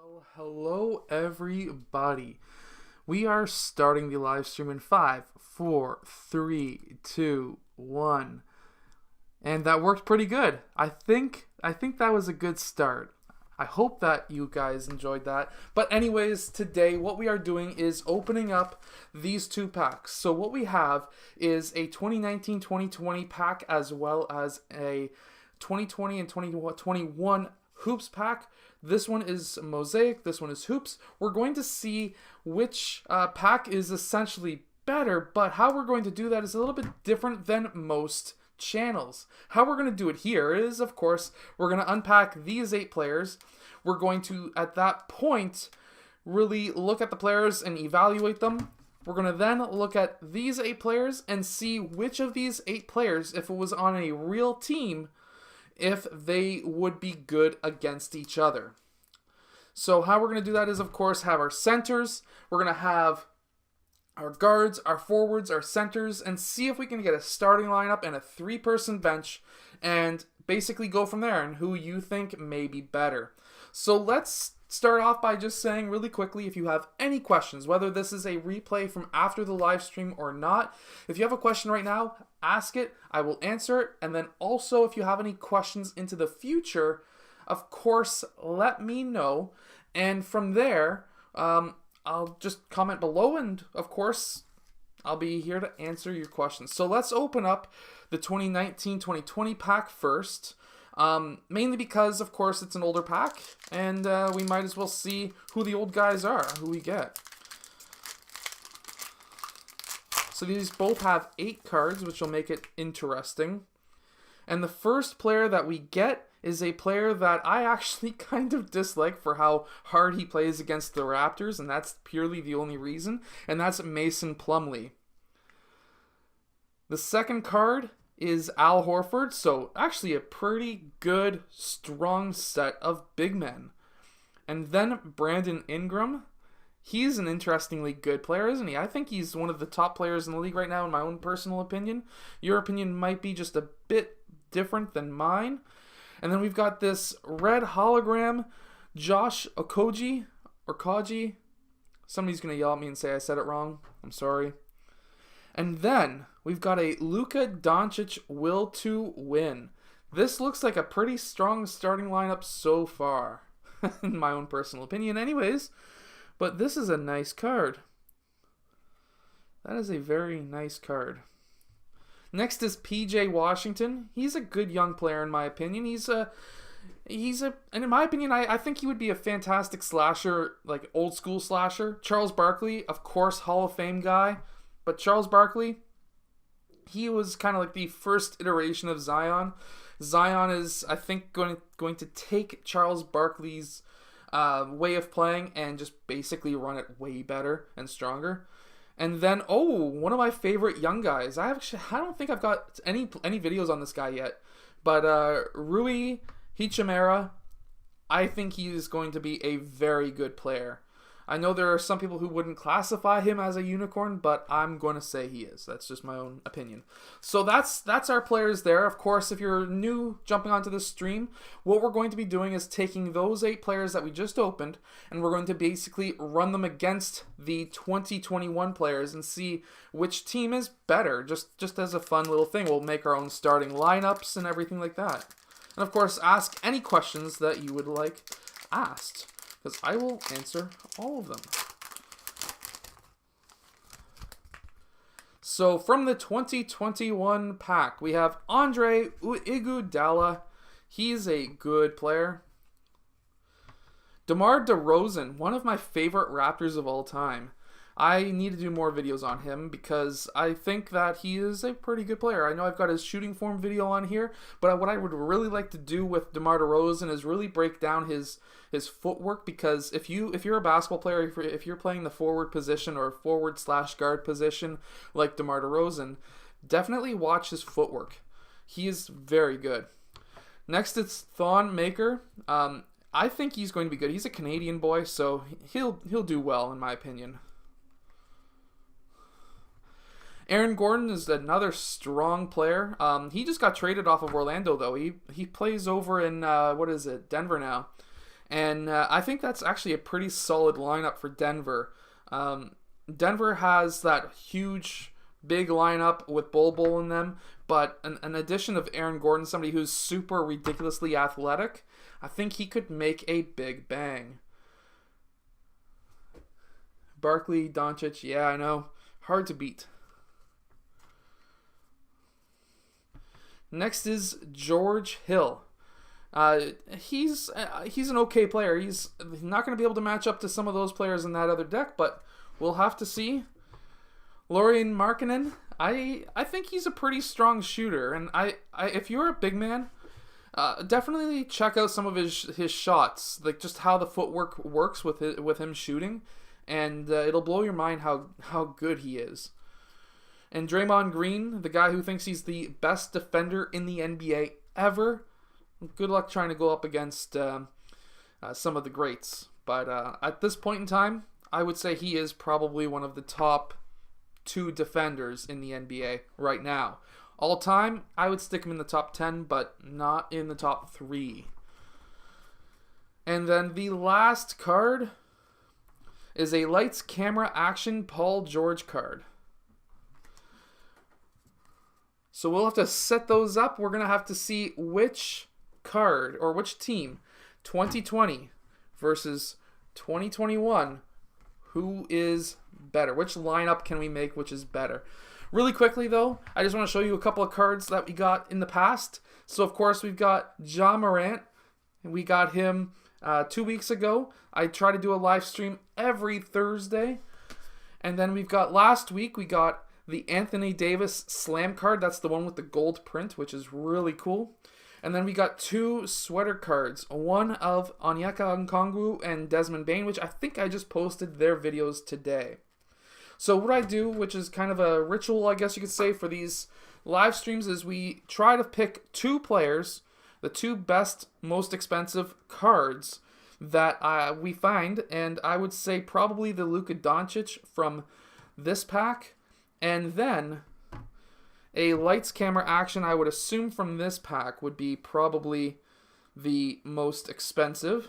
Well, hello everybody. We are starting the live stream in 5, 4, 3, 2, 1. And that worked pretty good. I think that was a good start. I hope that you guys enjoyed that. But anyways, today what we are doing is opening up these two packs. So what we have is a 2019-2020 pack as well as a 2020 and 2021 Hoops pack. This one is Mosaic, this one is Hoops. We're going to see which pack is essentially better, but how we're going to do that is a little bit different than most channels. How we're going to do it here is, of course, we're going to unpack these 8 players. We're going to, at that point, really look at the players and evaluate them. We're going to then look at these 8 players and see which of these 8 players, if it was on a real team, if they would be good against each other. So how we're going to do that is, of course, have our centers. We're going to have our guards, our forwards, our centers, and see if we can get a starting lineup and a 3-person bench and basically go from there and who you think may be better. So let's start off by just saying really quickly, if you have any questions, whether this is a replay from after the live stream or not, if you have a question right now, ask it, I will answer it, and then also if you have any questions into the future, of course, let me know, and from there, I'll just comment below, and of course, I'll be here to answer your questions. So let's open up the 2019-2020 pack first. Mainly because, of course, it's an older pack, and we might as well see who the old guys are, who we get. So these both have 8 cards, which will make it interesting. And the first player that we get is a player that I actually kind of dislike for how hard he plays against the Raptors, and that's purely the only reason, and that's Mason Plumlee. The second card is Al Horford, so actually a pretty good, strong set of big men. And then Brandon Ingram. He's an interestingly good player, isn't he? I think he's one of the top players in the league right now, in my own personal opinion. Your opinion might be just a bit different than mine. And then we've got this red hologram, Josh Okogie, or Kaji. Somebody's going to yell at me and say I said it wrong. I'm sorry. And then we've got a Luka Doncic will to win. This looks like a pretty strong starting lineup so far, in my own personal opinion anyways. But this is a nice card. That is a very nice card. Next is PJ Washington. He's a good young player in my opinion. And in my opinion, I think he would be a fantastic slasher, like old school slasher. Charles Barkley, of course, Hall of Fame guy. But Charles Barkley, he was kind of like the first iteration of Zion. Zion is, I think, going to take Charles Barkley's way of playing and just basically run it way better and stronger. And then, one of my favorite young guys. I don't think I've got any videos on this guy yet. But Rui Hachimura, I think he is going to be a very good player. I know there are some people who wouldn't classify him as a unicorn, but I'm going to say he is. That's just my own opinion. So that's our players there. Of course, if you're new jumping onto the stream, what we're going to be doing is taking those 8 players that we just opened, and we're going to basically run them against the 2021 players and see which team is better. Just as a fun little thing. We'll make our own starting lineups and everything like that. And of course, ask any questions that you would like asked, because I will answer all of them. So from the 2021 pack, we have Andre Iguodala. He's a good player. Demar Derozan, one of my favorite Raptors of all time. I need to do more videos on him because I think that he is a pretty good player. I know I've got his shooting form video on here, but what I would really like to do with Demar Derozan is really break down his footwork, because if you're a basketball player, if you're playing the forward position or forward/guard position like Demar Derozan, definitely watch his footwork. He is very good. Next, it's Thon Maker. I think he's going to be good. He's a Canadian boy, so he'll do well in my opinion. Aaron Gordon is another strong player. He just got traded off of Orlando, though. He plays over in, Denver now. And I think that's actually a pretty solid lineup for Denver. Denver has that huge, big lineup with Bol in them, but an addition of Aaron Gordon, somebody who's super ridiculously athletic, I think he could make a big bang. Barkley, Doncic, yeah, I know. Hard to beat. Next is George Hill. He's an okay player. He's not going to be able to match up to some of those players in that other deck, but we'll have to see. Lauri Markkanen, I think he's a pretty strong shooter, and I if you're a big man, definitely check out some of his shots, like just how the footwork works with him shooting, and it'll blow your mind how good he is. And Draymond Green, the guy who thinks he's the best defender in the NBA ever, good luck trying to go up against some of the greats. But at this point in time, I would say he is probably one of the top 2 defenders in the NBA right now. All time, I would stick him in the top 10, but not in the top 3. And then the last card is a Lights, Camera, Action Paul George card. So we'll have to set those up. We're going to have to see which card or which team, 2020 versus 2021, who is better? Which lineup can we make which is better? Really quickly though, I just want to show you a couple of cards that we got in the past. So of course we've got Ja Morant. We got him 2 weeks ago. I try to do a live stream every Thursday. And then we've got last week, we got the Anthony Davis Slam card. That's the one with the gold print, which is really cool. And then we got 2 sweater cards. One of Onyeka Okongwu and Desmond Bane, which I think I just posted their videos today. So what I do, which is kind of a ritual, I guess you could say, for these live streams, is we try to pick 2 players, the 2 best, most expensive cards that we find. And I would say probably the Luka Doncic from this pack. And then a Lights, Camera, Action, I would assume from this pack would be probably the most expensive.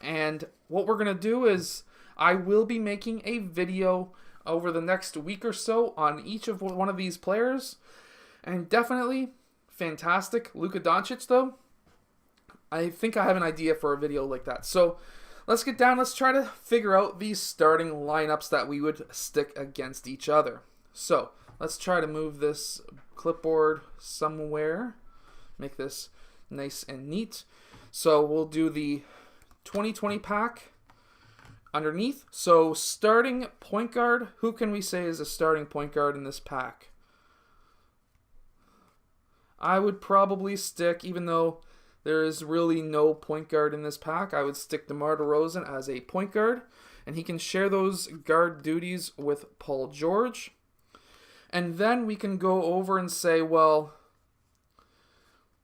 And what we're going to do is I will be making a video over the next week or so on each of one of these players. And definitely fantastic. Luka Doncic, though, I think I have an idea for a video like that. So let's get down. Let's try to figure out these starting lineups that we would stick against each other. So let's try to move this clipboard somewhere. Make this nice and neat. So we'll do the 2020 pack underneath. So starting point guard. Who can we say is a starting point guard in this pack? I would probably stick, even though there is really no point guard in this pack, I would stick Demar Derozan as a point guard, and he can share those guard duties with Paul George. And then we can go over and say, well,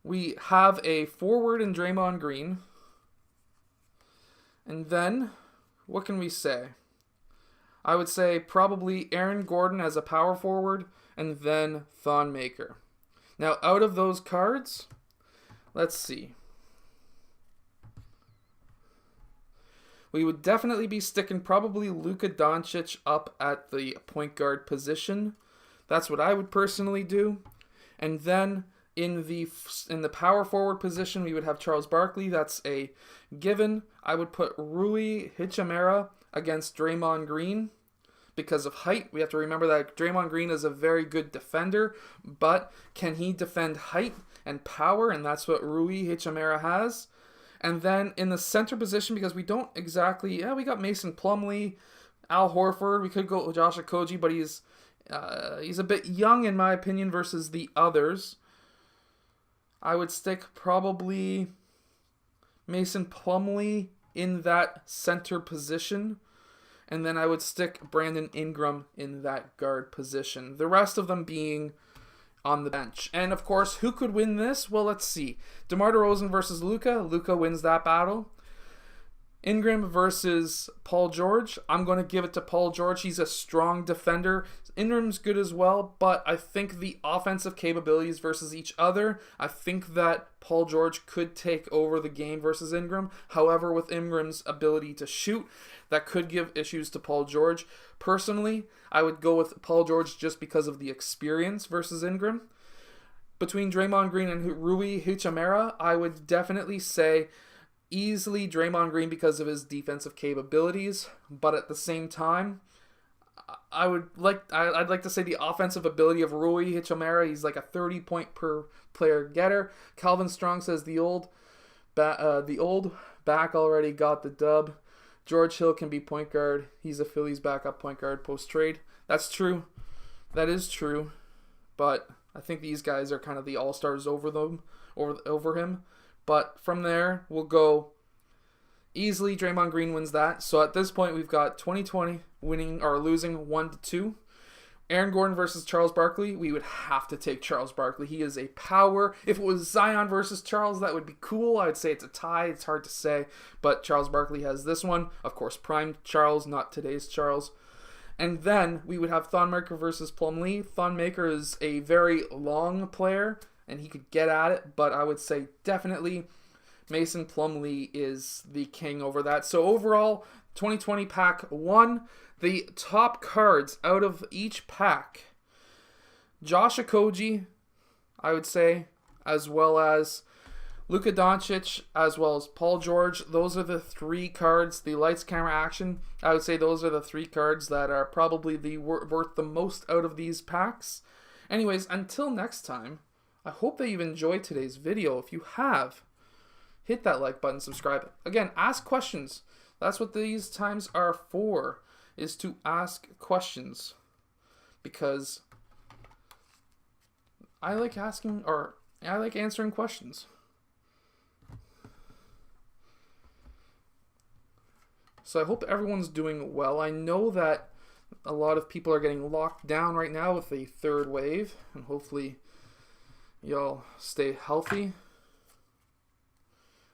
we have a forward in Draymond Green. And then, what can we say? I would say probably Aaron Gordon as a power forward, and then Thon Maker. Now, out of those cards, let's see. We would definitely be sticking probably Luka Doncic up at the point guard position. That's what I would personally do. And then in the power forward position, we would have Charles Barkley. That's a given. I would put Rui Hachimura against Draymond Green. Because of height, we have to remember that Draymond Green is a very good defender, but can he defend height and power? And that's what Rui Hachimura has. And then in the center position, because we don't exactly, we got Mason Plumlee, Al Horford. We could go Josh Okogie, but he's a bit young in my opinion versus the others. I would stick probably Mason Plumlee in that center position. And then I would stick Brandon Ingram in that guard position. The rest of them being on the bench. And of course, who could win this? Well, let's see. Demar Derozan versus Luka. Luka wins that battle. Ingram versus Paul George. I'm going to give it to Paul George. He's a strong defender. Ingram's good as well, but I think the offensive capabilities versus each other, I think that Paul George could take over the game versus Ingram. However, with Ingram's ability to shoot, that could give issues to Paul George. Personally, I would go with Paul George just because of the experience versus Ingram. Between Draymond Green and Rui Hachimura, I would definitely say easily Draymond Green because of his defensive capabilities, but at the same time, I'd like to say the offensive ability of Rui Hachimura. He's like a 30-point per player getter. Calvin Strong says the old back already got the dub. George Hill can be point guard. He's a Phillies backup point guard post trade. That's true. That is true. But I think these guys are kind of the all-stars over him. But from there, we'll go easily. Draymond Green wins that. So at this point, we've got 2020 winning or losing 1-2. Aaron Gordon versus Charles Barkley. We would have to take Charles Barkley. He is a power. If it was Zion versus Charles, that would be cool. I would say it's a tie. It's hard to say. But Charles Barkley has this one. Of course, prime Charles, not today's Charles. And then we would have Thon Maker versus Plumlee. Thon Maker is a very long player, and he could get at it. But I would say definitely Mason Plumlee is the king over that. So overall, 2020 pack 1. The top cards out of each pack, Josh Okogie, I would say, as well as Luka Doncic, as well as Paul George. Those are the 3 cards. The lights, camera, action, I would say those are the 3 cards that are probably worth the most out of these packs. Anyways, until next time, I hope that you've enjoyed today's video. If you have, hit that like button, subscribe. Again, ask questions. That's what these times are for, is to ask questions, because I like answering questions. So I hope everyone's doing well. I know that a lot of people are getting locked down right now with the 3rd wave, and hopefully y'all stay healthy.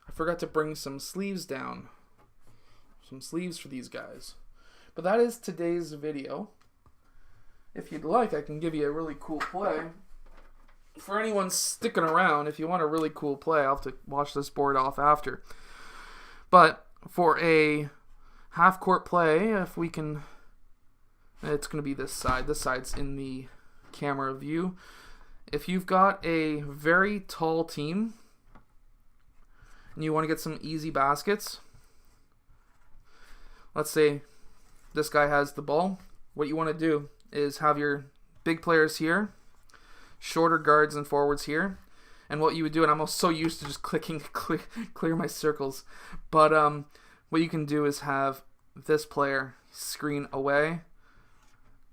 I forgot to bring some sleeves down. Some sleeves for these guys. But that is today's video. If you'd like, I can give you a really cool play. For anyone sticking around, if you want a really cool play, I'll have to watch this board off after. But for a half-court play, if we can... It's going to be this side. This side's in the camera view. If you've got a very tall team and you want to get some easy baskets, let's say this guy has the ball. What you want to do is have your big players here, shorter guards and forwards here. And what you would do, and I'm so used to just clicking clear my circles, but what you can do is have this player screen away,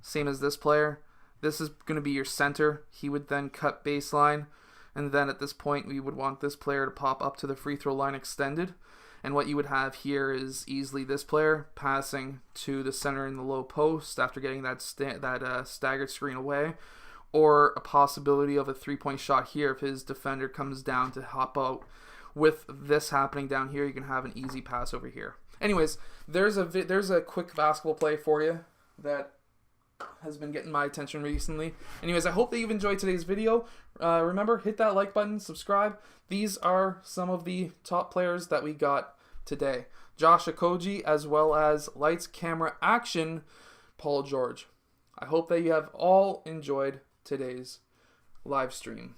same as this player. This is going to be your center. He would then cut baseline, and then at this point we would want this player to pop up to the free throw line extended. And what you would have here is easily this player passing to the center in the low post after getting that staggered screen away, or a possibility of a 3-point shot here if his defender comes down to hop out. With this happening down here, you can have an easy pass over here. Anyways, there's a quick basketball play for you that has been getting my attention recently. Anyways, I hope that you've enjoyed today's video. Remember, hit that like button, subscribe. These are some of the top players that we got today. Josh Okogie, as well as lights, camera, action, Paul George. I hope that you have all enjoyed today's live stream.